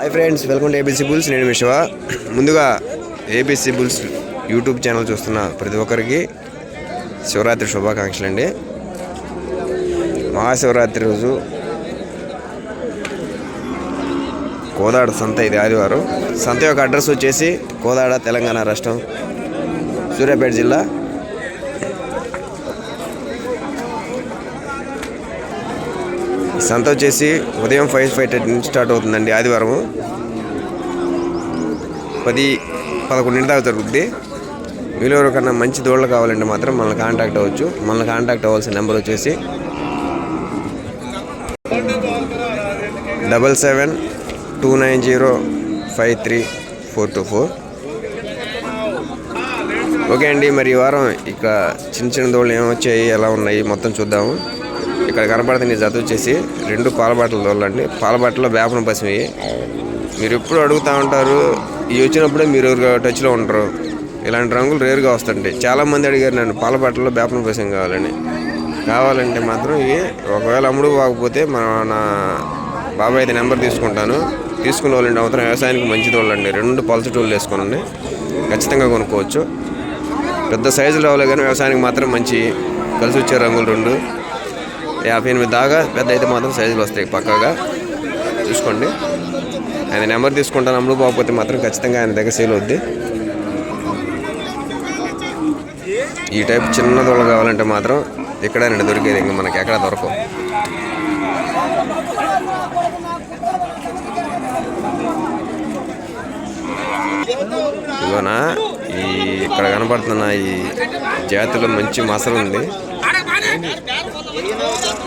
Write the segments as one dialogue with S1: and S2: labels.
S1: Hi friends, welcome to ABC bulls. నేను మీ శివ. ముందుగా ABC bulls YouTube channel చూస్తున్న ప్రతి ఒక్కరికి శివరాత్రి శుభాకాంక్షలు అండి. మహాశివరాత్రి రోజు కోదాడ సంత, ఇది ఆదివారం. సంత యొక్క అడ్రస్ వచ్చేసి కోదాడ, తెలంగాణ రాష్ట్రం, సూర్యాపేట జిల్లా. సంత వచ్చేసి ఉదయం 5:30 నుంచి స్టార్ట్ అవుతుందండి. ఆదివారం 10-11 దాకా జరుగుద్ది. మీలో ఎవరికన్నా మంచి దూడలు కావాలంటే మాత్రం మనల్ని కాంటాక్ట్ అవ్వచ్చు. మనల్ని కాంటాక్ట్ అవ్వాల్సిన నెంబర్ వచ్చేసి 7729053424. ఓకే అండి, మరి ఈ వారం ఇక చిన్న దూడలు ఏమొచ్చాయి, ఎలా ఉన్నాయి మొత్తం చూద్దాము. ఇక్కడ కనపడుతుంది జత వచ్చేసి 2 పాలబాటల దూడలండి. పాలబాటలో వేపన పసిమి. మీరు ఎప్పుడు అడుగుతూ ఉంటారు, ఇవి వచ్చినప్పుడే మీరు టచ్లో ఉంటారు. ఇలాంటి రంగులు రేరుగా వస్తుంటాయి. చాలామంది అడిగారు నన్ను పాలబాటలో వేపన పసిమి కావాలంటే మాత్రం ఇవి ఒకవేళ అమ్ముడు కాకపోతే నా బాబాయ్ అయితే నెంబర్ తీసుకుంటాను. తీసుకునే వాళ్ళండి మాత్రం వ్యవసాయానికి మంచి దూడలండి. 2 పల్స టూళ్ళు వేసుకోనండి, ఖచ్చితంగా కొనుక్కోవచ్చు. పెద్ద సైజులు రావాలి కానీ వ్యవసాయానికి మాత్రం మంచి కలిసి వచ్చే రంగులు 2 58 దాకా పెద్ద అయితే మాత్రం సైజులు వస్తాయి. పక్కాగా చూసుకోండి. ఆయన నెంబర్ తీసుకుంటాను. అమ్ముడు పోకపోతే మాత్రం ఖచ్చితంగా ఆయన దగ్గర సేల్ అవుద్ది. ఈ టైప్ చిన్న దూడలు కావాలంటే మాత్రం ఇక్కడేనండి దొరికేది, ఇంకా మనకి ఎక్కడ దొరకవు. ఇవనా ఇక్కడ కనపడుతున్న ఈ జాతిలో మంచి మసలు ఉంది.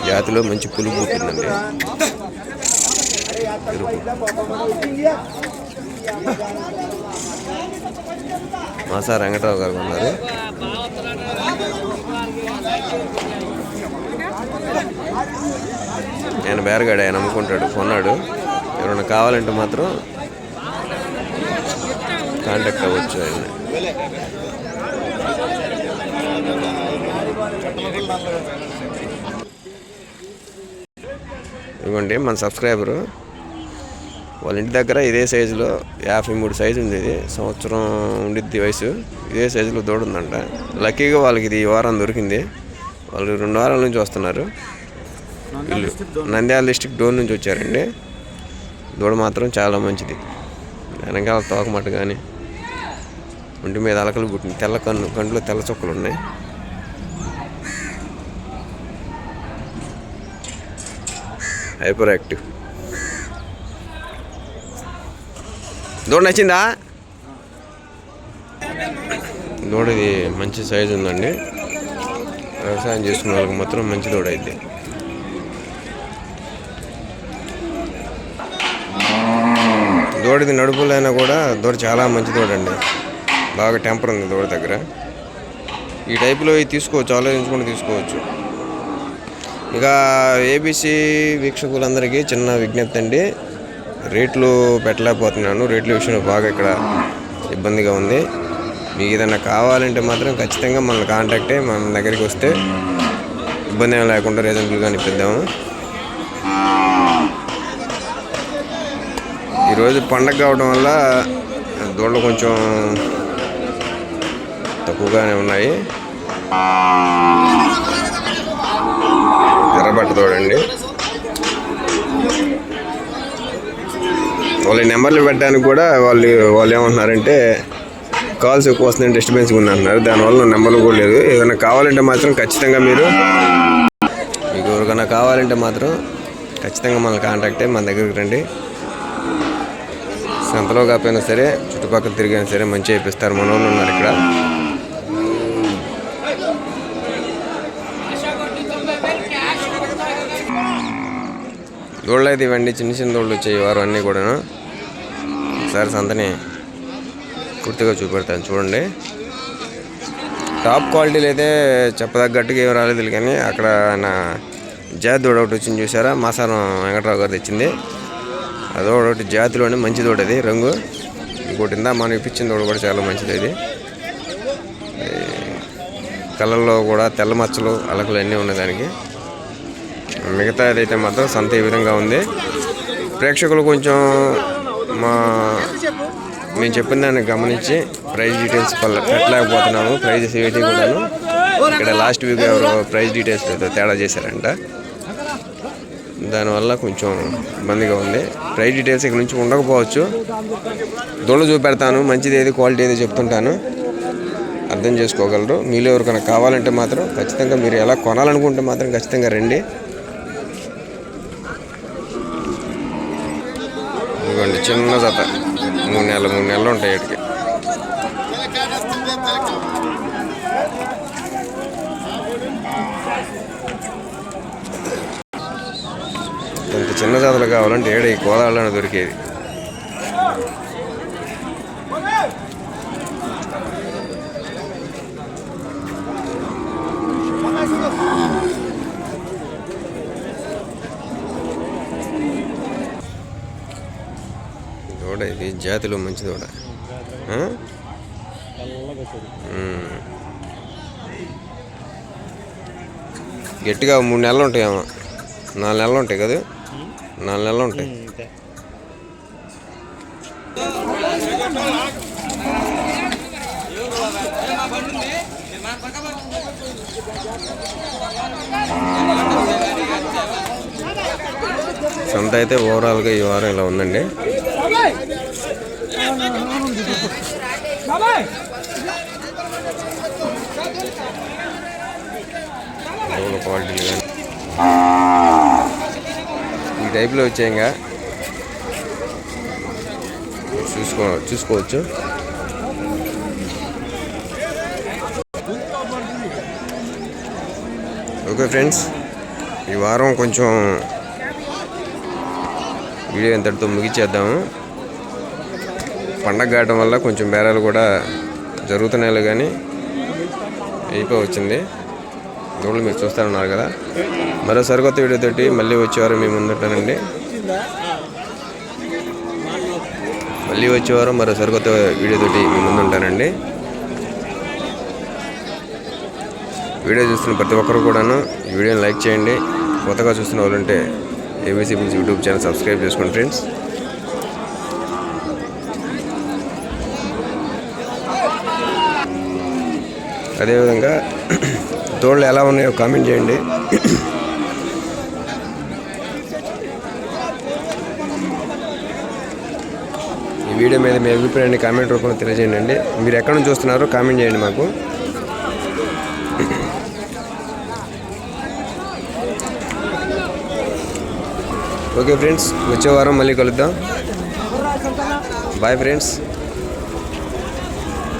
S1: జాతిలో మంచి పులుగు పుట్టిందండి. మాసా వెంకటరావు గారు ఉన్నారు. ఆయన బేరగాడు, ఆయన అమ్ముకుంటాడు, కొన్నాడు. ఎవరైనా కావాలంటే మాత్రం కాంటాక్ట్ అవ్వచ్చు ఆయన. ఇవ్వండి మన సబ్స్క్రైబరు, వాళ్ళ ఇంటి దగ్గర ఇదే సైజులో 53 సైజు ఉంది. ఇది సంవత్సరం ఉండిద్ది వయసు. ఇదే సైజులో దూడ ఉందంట. లక్కీగా వాళ్ళకి ఇది ఈ వారం దొరికింది. వాళ్ళు 2 వారాల నుంచి వస్తున్నారు. వీళ్ళు నంద్యాల డిస్టిక్ డోర్ నుంచి వచ్చారండి. దూడ మాత్రం చాలా మంచిది. వెనకాల తోకమట్టు కానీ ఒంటి మీద అలకలు పుట్టింది. తెల్ల కంట్లో తెల్ల చుక్కలు ఉన్నాయి. హైపర్ యాక్టివ్ దూడ నచ్చిందా? దూడ ఇది మంచి సైజు ఉందండి. వ్యవసాయం చేసుకునే వాళ్ళకి మాత్రం మంచి దూడ అయితే. దూడది నడుపులైనా కూడా దూడ చాలా మంచి దూడ అండి. బాగా టెంపర్ ఉంది దూడ దగ్గర. ఈ టైపులో తీసుకోవచ్చు, ఆలోచించుకుంటూ తీసుకోవచ్చు. ఇక ఏబీసీ వీక్షకులందరికీ చిన్న విజ్ఞప్తి అండి, రేట్లు పెట్టలేకపోతున్నాను. రేట్ల విషయంలో బాగా ఇక్కడ ఇబ్బందిగా ఉంది. మీకు ఏదైనా కావాలంటే మాత్రం ఖచ్చితంగా మనల్ని కాంటాక్ట్ అయ్యి మన దగ్గరికి వస్తే ఇబ్బంది ఏమి లేకుండా రీజనబుల్గా ఇప్పిద్దాము. ఈరోజు పండగ కావడం వల్ల దూడలు కొంచెం తక్కువగానే ఉన్నాయి. ఎర్రబట్ట దూడండి. వాళ్ళ నెంబర్లు పెట్టడానికి కూడా వాళ్ళు ఏమంటున్నారంటే కాల్స్ ఎక్కువ వస్తున్నాయి, డిస్టర్బెన్స్గా ఉంది అంటున్నారు. దానివల్ల నెంబర్లు కూడా లేదు. ఏదైనా కావాలంటే మాత్రం ఖచ్చితంగా మీకు ఎవరికైనా కావాలంటే మాత్రం ఖచ్చితంగా మనల్ని కాంటాక్ట్ అయ్యి మన దగ్గరికి రండి. సంతలో కాకపోయినా సరే చుట్టుపక్కల తిరిగినా సరే మంచిగా ఇప్పిస్తారు. మన వాళ్ళు ఉన్నారు ఇక్కడ. దూడలు అయితే ఇవ్వండి, చిన్న దూడలు వచ్చాయి వారు అన్నీ కూడాను. ఒకసారి సంతని పూర్తిగా చూపెడతాను చూడండి. టాప్ క్వాలిటీలు అయితే చెప్పదగ్గట్టుగా ఏం రాలేదు కానీ అక్కడ నా జాతి దూడ ఒకటి వచ్చింది చూసారా, మాసారం వెంకటరావు గారు తెచ్చింది. అదొకటి జాతిలోనే మంచి దూడ అది రంగు. ఇంకోటి మనం ఇప్పించిన దూడ కూడా చాలా మంచిది. అది కళ్ళల్లో కూడా తెల్ల మచ్చలు అలకలు అన్నీ ఉన్నాయి దానికి. మిగతా ఏదైతే మాత్రం సంత ఈ విధంగా ఉంది. ప్రేక్షకులు కొంచెం మేము చెప్పిన దాన్ని గమనించి ప్రైస్ డీటెయిల్స్ పెట్టలేకపోతున్నాము. ప్రైజెస్ ఏటి కూడాను ఇక్కడ లాస్ట్ వీక్ ఎవరో ప్రైస్ డీటెయిల్స్ తేడా చేశారంట. దానివల్ల కొంచెం ఇబ్బందిగా ఉంది. ప్రైస్ డీటెయిల్స్ ఇక్కడ నుంచి ఉండకపోవచ్చు. దూళ్ళు చూపెడతాను, మంచిది ఏది క్వాలిటీ ఏది చెప్తుంటాను, అర్థం చేసుకోగలరు. మీలో ఎవరికైనా కావాలంటే మాత్రం ఖచ్చితంగా మీరు ఎలా కొనాలనుకుంటే మాత్రం ఖచ్చితంగా రండి. ఇదిగోండి చిన్న జత 3 నెలలు ఉంటాయి వీటికి. ఇంత చిన్న జాతలు కావాలంటే ఏడ ఈ కోదాళ్ళని దొరికేది. దూడ ఇది జాతిలో మంచి దూడ. గట్టిగా 3 నెలలు ఉంటాయేమో, 4 నెలలు ఉంటాయి కదా, 4 నెలలు ఉంటాయి. సంత అయితే ఓవరాల్గా ఈ వారం ఇలా ఉందండి. క్వాలిటీలు కానీ ఈ టైప్లో వచ్చాయిగా చూసుకోవచ్చు. ఓకే ఫ్రెండ్స్, ఈ వారం కొంచెం వీడియో ఇంతటితో ముగించేద్దాము. పండగ కావడం వల్ల కొంచెం బేరాలు కూడా జరుగుతున్నాయి కానీ అయిపోవచ్చింది. దూడలు మీరు చూస్తున్నారు కదా. మరో సరికొత్త వీడియోతోటి మళ్ళీ వచ్చేవారు మీ ముందుంటానండి. మరో సరికొత్త వీడియోతోటి మీ ముందుంటానండి. వీడియో చూస్తున్న ప్రతి ఒక్కరు కూడాను ఈ వీడియోని లైక్ చేయండి. కొత్తగా చూస్తున్న వాళ్ళు ఉంటే ABC bulls YouTube channel subscribe చేసుకోండి ఫ్రెండ్స్. అదేవిధంగా దూడలు ఎలా ఉన్నాయో కామెంట్ చేయండి. ఈ వీడియో మీద మీ అభిప్రాయాన్ని కామెంట్ రూపంలో తెలియజేయండి. మీరు ఎక్కడ నుంచి చూస్తున్నారో కామెంట్ చేయండి మాకు. ఓకే ఫ్రెండ్స్, వచ్చే వారం మళ్ళీ కలుద్దాం. Bye friends.